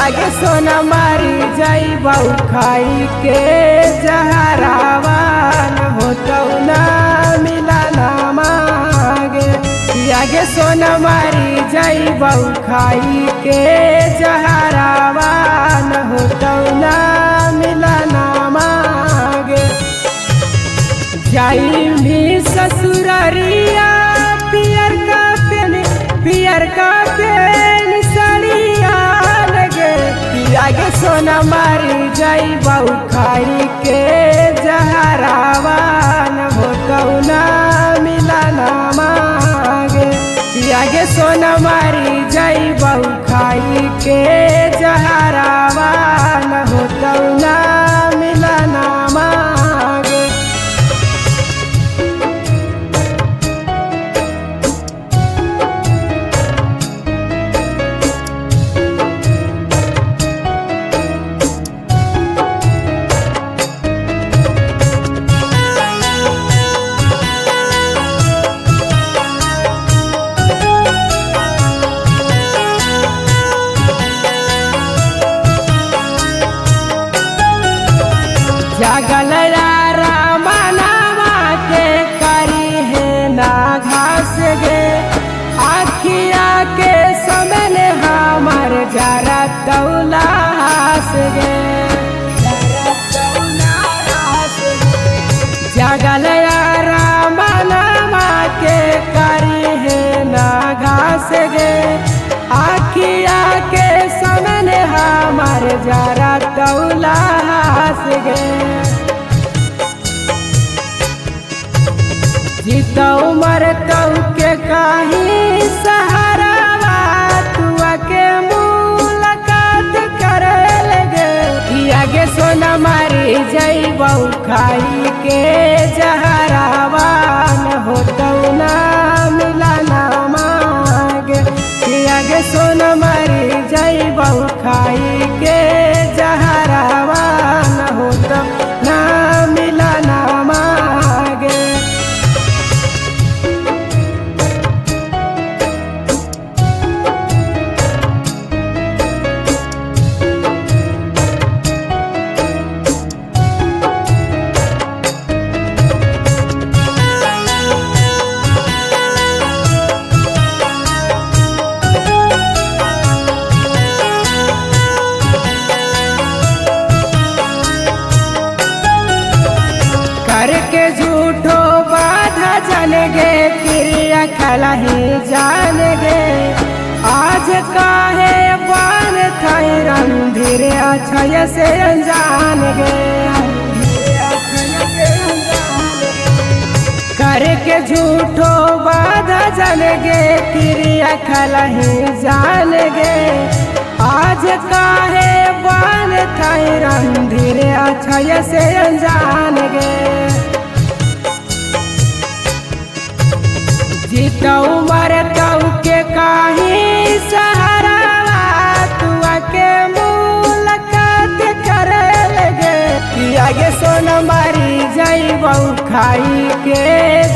आगे सोना मारी जाइबौ खाई के जहरावान होतौ ना मिला ना मागे। आगे सोना मारी जाइबौ खाई के जहरावान होतौ ना मिला ना मागे। जाई भी ससुरारिया पियर का पेन सड़िया लगे। आगे सोना मारी जाइबौ खाई के जहरावान होतौ ना मिला ना मागे। आगे सोना मारी जाइबौ खाई के जहरावान होतौ ना मिला ना मागे। जागल रामानामा के करी है ना घास गे। आखिया के समन हमार जरा तौलास गे। जागल रामानामा के करी है ना घास गे। आखिया के समन हमार जरा तौलास गे। जीतौ मरतौ के काही सहारावा तुआ के मुलाकात करे लगे। आगे सोना मारी जाइबौ खाई के जहरावान होतौ ना मिला ना मागे। आगे सोना मारी जाइबौ खाई के जहरावान होतौ ना मिला ना मागे। करके झूठो बाधा जान गे क्रिया खला ही जान गे। आज काहे बान थाई रणधीर अच्छा से अनजान गे। करके झूठो बाधा जान गे क्रिया खला ही जान गे। आज काहे बान थाई रणधीर अच्छा से अनजान गे। जीतौ मरतौ के काही सहारावा तुआ के मुलाकात करे लगे। आगे सोना मारी जाइबौ खाई के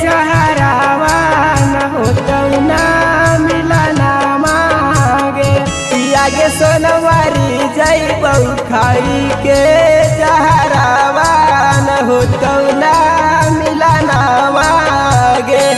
जहरावान होतौ ना मिला ना मागे। आगे सोना मारी जाइबौ खाई के जहरावान होतौ ना मिला ना मागे।